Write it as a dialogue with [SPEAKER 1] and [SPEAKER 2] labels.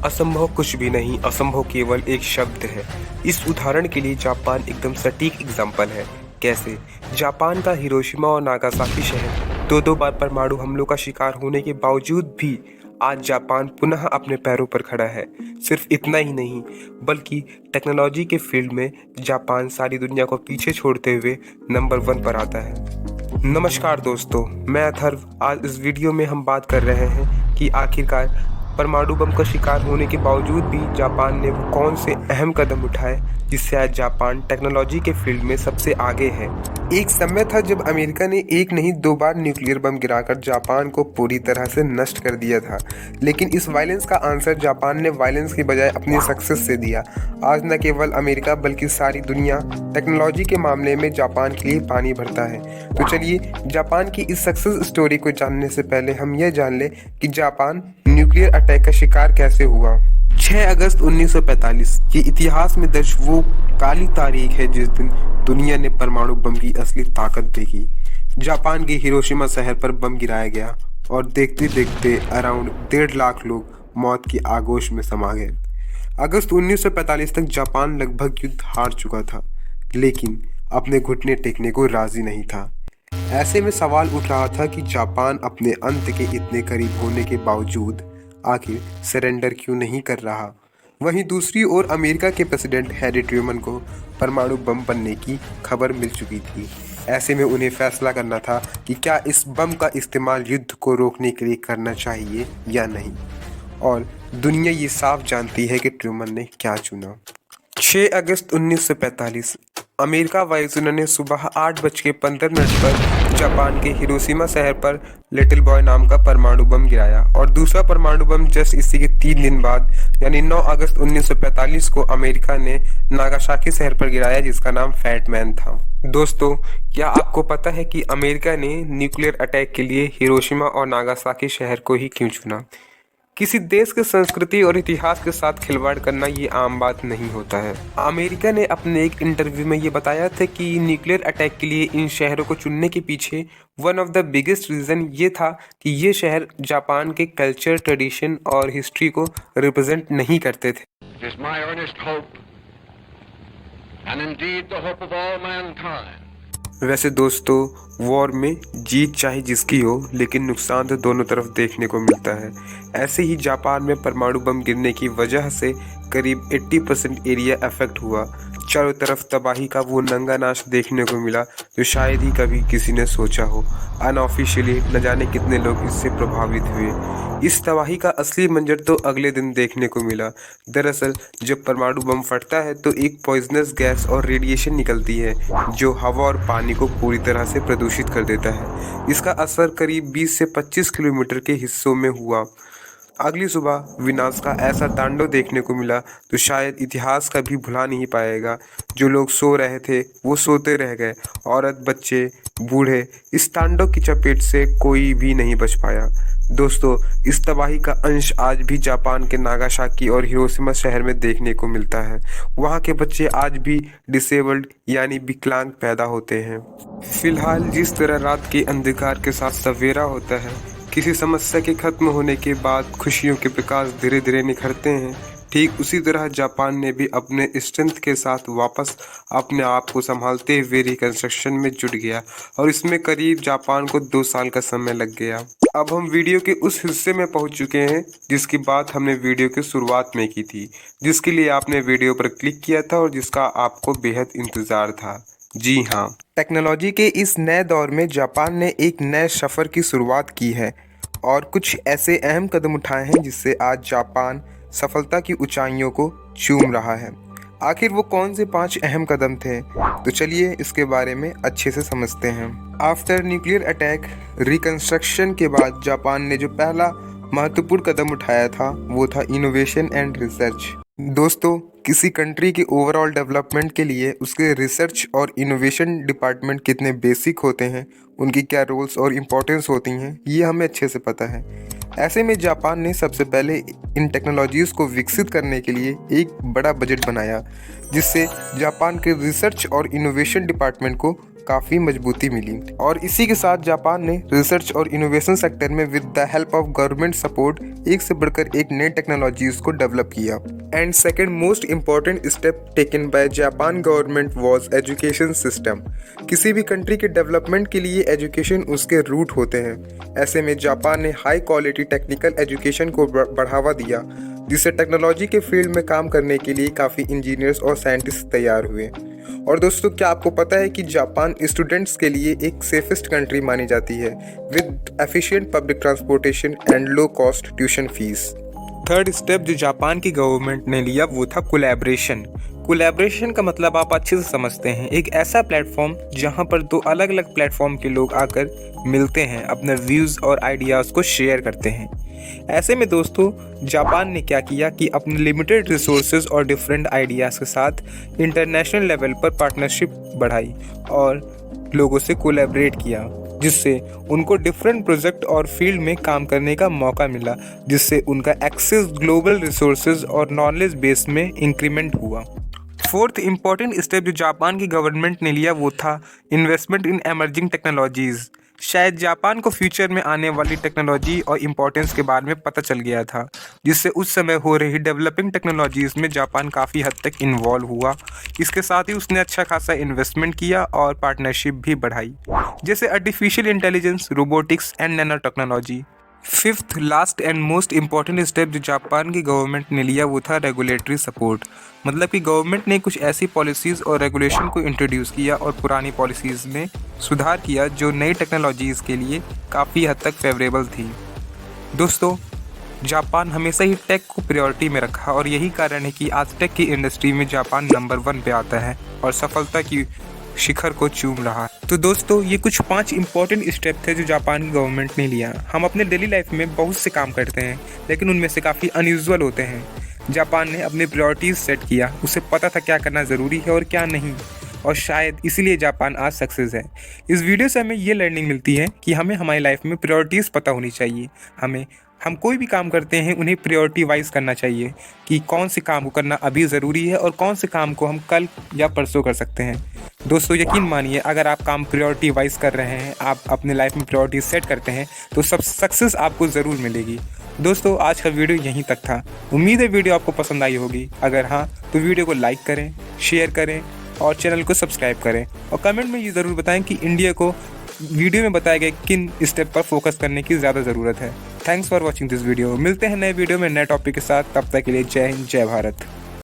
[SPEAKER 1] असंभव कुछ भी नहीं, असंभव केवल एक शब्द है। इस उदाहरण के लिए जापान एकदम सटीक एग्जाम्पल है। कैसे? जापान का हिरोशिमा और नागासाकी शहर दो बार परमाणु हमलों का शिकार होने के बावजूद भी आज जापान पुनः अपने पैरों पर खड़ा है। सिर्फ इतना ही नहीं, बल्कि टेक्नोलॉजी के फील्ड में जापान सारी दुनिया को पीछे छोड़ते हुए नंबर 1 पर आता है। नमस्कार दोस्तों, मैं अथर्व। आज इस वीडियो में हम बात कर रहे हैं कि आखिरकार परमाणु बम का शिकार होने के बावजूद भी जापान ने वो कौन से अहम कदम उठाए जिससे आज जापान टेक्नोलॉजी के फील्ड में सबसे आगे है। एक समय था जब अमेरिका ने एक नहीं 2 बार न्यूक्लियर बम गिराकर जापान को पूरी तरह से नष्ट कर दिया था, लेकिन इस वायलेंस का आंसर जापान ने वायलेंस की बजाय अपनी सक्सेस से दिया। आज न केवल अमेरिका बल्कि सारी दुनिया टेक्नोलॉजी के मामले में जापान के लिए पानी भरता है। तो चलिए जापान की इस सक्सेस स्टोरी को जानने से पहले हम यह जान लें कि जापान न्यूक्लियर अटैक का शिकार कैसे हुआ। 6 अगस्त 1945 ये इतिहास में दर्ज वो काली तारीख है जिस दिन दुनिया ने परमाणु बम की असली ताकत देखी। जापान के हिरोशिमा शहर पर बम गिराया गया और देखते देखते अराउंड 1.5 लाख लोग मौत की आगोश में समा गए। अगस्त 1945 तक जापान लगभग युद्ध हार चुका था, लेकिन अपने घुटने टेकने को राजी नहीं था। ऐसे में सवाल उठ रहा था कि जापान अपने अंत के इतने करीब होने के बावजूद आखिर सरेंडर क्यों नहीं कर रहा। वहीं दूसरी ओर अमेरिका के प्रेसिडेंट हैरी ट्रूमन को परमाणु बम बनने की खबर मिल चुकी थी। ऐसे में उन्हें फैसला करना था कि क्या इस बम का इस्तेमाल युद्ध को रोकने के लिए करना चाहिए या नहीं, और दुनिया ये साफ जानती है कि ट्रूमन ने क्या चुना। 6 अगस्त 1945 अमेरिका वायुसेना ने सुबह 8:15 पर जापान के हिरोशिमा शहर पर लिटिल बॉय नाम का परमाणु बम गिराया, और दूसरा परमाणु बम जस्ट इसी के 3 दिन बाद यानी 9 अगस्त 1945 को अमेरिका ने नागासाकी शहर पर गिराया, जिसका नाम फैट मैन था। दोस्तों, क्या आपको पता है कि अमेरिका ने न्यूक्लियर अटैक के लिए हिरोशिमा और नागासाकी शहर को ही क्यों चुना? किसी देश के संस्कृति और इतिहास के साथ खिलवाड़ करना ये आम बात नहीं होता है। अमेरिका ने अपने एक इंटरव्यू में ये बताया था कि न्यूक्लियर अटैक के लिए इन शहरों को चुनने के पीछे one of the biggest reason ये था कि ये शहर जापान के कल्चर, ट्रेडिशन और हिस्ट्री को रिप्रेजेंट नहीं करते थे।
[SPEAKER 2] It is my earnest hope, and indeed the hope of all mankind,
[SPEAKER 1] वैसे दोस्तों, वॉर में जीत चाहे जिसकी हो, लेकिन नुकसान तो दोनों तरफ देखने को मिलता है। ऐसे ही जापान में परमाणु बम गिरने की वजह से करीब 80% एरिया अफेक्ट हुआ। चारों तरफ तबाही का वो नंगा नाच देखने को मिला जो शायद ही कभी किसी ने सोचा हो। अनऑफिशियली न जाने कितने लोग इससे प्रभावित हुए। इस तबाही का असली मंजर तो अगले दिन देखने को मिला। दरअसल जब परमाणु बम फटता है तो एक पॉइजनस गैस और रेडिएशन निकलती है जो हवा और पानी को पूरी तरह से प्रदूषित कर देता है। इसका असर करीब 20 से 25 किलोमीटर के हिस्सों में हुआ। अगली सुबह विनाश का ऐसा तांडव देखने को मिला तो शायद इतिहास कभी भुला नहीं पाएगा। जो लोग सो रहे थे वो सोते रह गए, औरत, बच्चे, बूढ़े, इस तांडव की चपेट से कोई भी नहीं बच पाया। दोस्तों, इस तबाही का अंश आज भी जापान के नागासाकी और हिरोशिमा शहर में देखने को मिलता है। वहाँ के बच्चे आज भी डिसेबल्ड यानी विकलांग पैदा होते हैं। फिलहाल जिस तरह रात के अंधकार के साथ सवेरा होता है, किसी समस्या के खत्म होने के बाद खुशियों के प्रकाश धीरे धीरे निखरते हैं, ठीक उसी तरह जापान ने भी अपने स्ट्रेंथ के साथ वापस अपने आप को संभालते हुए रिकंस्ट्रक्शन में जुट गया, और इसमें करीब जापान को 2 साल का समय लग गया। अब हम वीडियो के उस हिस्से में पहुंच चुके हैं जिसकी बात हमने वीडियो की शुरुआत में की थी, जिसके लिए आपने वीडियो पर क्लिक किया था और जिसका आपको बेहद इंतज़ार था। जी हाँ, टेक्नोलॉजी के इस नए दौर में जापान ने एक नए सफ़र की शुरुआत की है और कुछ ऐसे अहम कदम उठाए हैं जिससे आज जापान सफलता की ऊंचाइयों को चूम रहा है। आखिर वो कौन से 5 अहम कदम थे? तो चलिए इसके बारे में अच्छे से समझते हैं। आफ्टर न्यूक्लियर अटैक रिकंस्ट्रक्शन के बाद जापान ने जो पहला महत्वपूर्ण कदम उठाया था वो था इनोवेशन एंड रिसर्च। दोस्तों, किसी कंट्री के ओवरऑल डेवलपमेंट के लिए उसके रिसर्च और इनोवेशन डिपार्टमेंट कितने बेसिक होते हैं, उनकी क्या रोल्स और इम्पोर्टेंस होती हैं, ये हमें अच्छे से पता है। ऐसे में जापान ने सबसे पहले इन टेक्नोलॉजीज़ को विकसित करने के लिए एक बड़ा बजट बनाया, जिससे जापान के रिसर्च और इनोवेशन डिपार्टमेंट को काफ़ी मजबूती मिली। और इसी के साथ जापान ने रिसर्च और इनोवेशन सेक्टर में with the help of government support एक से बढ़कर एक नई टेक्नोलॉजीज को डेवलप किया। And second most important step taken by Japan government was education system. किसी भी कंट्री के डेवलपमेंट के लिए एजुकेशन उसके रूट होते हैं। ऐसे में जापान ने हाई क्वालिटी टेक्निकल एजुकेशन को बढ़ावा दिया, जिससे टेक्नोलॉजी के फील्ड में काम करने के लिए काफ़ी इंजीनियर्स और साइंटिस्ट तैयार हुए। और दोस्तों, क्या आपको पता है कि जापान स्टूडेंट्स के लिए एक सेफेस्ट कंट्री मानी जाती है with efficient public transportation and low cost tuition fees. Third step जो जापान की गवर्नमेंट ने लिया वो था कोलैबोरेशन। कोलैबोरेशन का मतलब आप अच्छे से समझते हैं, एक ऐसा प्लेटफॉर्म जहां पर दो अलग अलग प्लेटफॉर्म के लोग आकर मिलते हैं, अपने व्यूज़ और आइडियाज़ को शेयर करते हैं। ऐसे में दोस्तों, जापान ने क्या किया कि अपने लिमिटेड रिसोर्सेज और डिफरेंट आइडियाज़ के साथ इंटरनेशनल लेवल पर पार्टनरशिप बढ़ाई और लोगों से कोलैबोरेट किया, जिससे उनको डिफरेंट प्रोजेक्ट और फील्ड में काम करने का मौका मिला, जिससे उनका एक्सेस ग्लोबल रिसोर्सेज और नॉलेज बेस में इंक्रीमेंट हुआ। फोर्थ इम्पॉर्टेंट स्टेप जो जापान की गवर्नमेंट ने लिया वो था इन्वेस्टमेंट इन एमर्जिंग टेक्नोलॉजीज़। शायद जापान को फ्यूचर में आने वाली टेक्नोलॉजी और इम्पोर्टेंस के बारे में पता चल गया था, जिससे उस समय हो रही डेवलपिंग टेक्नोलॉजीज़ में जापान काफ़ी हद तक इन्वॉल्व हुआ। इसके साथ ही उसने अच्छा खासा इन्वेस्टमेंट किया और पार्टनरशिप भी बढ़ाई, जैसे artificial intelligence, robotics and nano technology. Fifth last and most important step जो जापान की गवर्नमेंट ने लिया वो था रेगुलेटरी सपोर्ट। मतलब कि गवर्नमेंट ने कुछ ऐसी पॉलिसीज़ और रेगुलेशन को इंट्रोड्यूस किया और पुरानी पॉलिसीज़ में सुधार किया जो नई टेक्नोलॉजीज़ के लिए काफ़ी हद तक फेवरेबल थी। दोस्तों, जापान हमेशा ही टेक को प्रायोरिटी में रखा और यही कारण है कि आज टेक की इंडस्ट्री में जापान नंबर 1 पे आता है और सफलता की शिखर को चूम रहा है। तो दोस्तों, ये कुछ 5 इंपॉर्टेंट स्टेप थे जो जापान की गवर्नमेंट ने लिया। हम अपने डेली लाइफ में बहुत से काम करते हैं, लेकिन उनमें से काफ़ी अनयूजुअल होते हैं। जापान ने अपनी प्रायोरिटीज़ सेट किया, उसे पता था क्या करना ज़रूरी है और क्या नहीं, और शायद इसीलिए जापान आज सक्सेस है। इस वीडियो से हमें ये लर्निंग मिलती है कि हमें हमारी लाइफ में प्रायोरिटीज़ पता होनी चाहिए। हम कोई भी काम करते हैं उन्हें प्रायोरिटी वाइज करना चाहिए कि कौन से काम को करना अभी ज़रूरी है और कौन से काम को हम कल या परसों कर सकते हैं। दोस्तों, यकीन मानिए, अगर आप काम प्रायोरिटी वाइज कर रहे हैं, आप अपने लाइफ में प्रायोरिटी सेट करते हैं, तो सब सक्सेस आपको ज़रूर मिलेगी। दोस्तों, आज का वीडियो यहीं तक था। उम्मीद है वीडियो आपको पसंद आई होगी। अगर हाँ, तो वीडियो को लाइक करें, शेयर करें और चैनल को सब्सक्राइब करें, और कमेंट में ये ज़रूर बताएं कि इंडिया को वीडियो में बताए गए किन स्टेप पर फोकस करने की ज़्यादा ज़रूरत है। Thanks for watching this video. मिलते हैं नए वीडियो में नए टॉपिक के साथ। तब तक के लिए जय हिंद, जय भारत।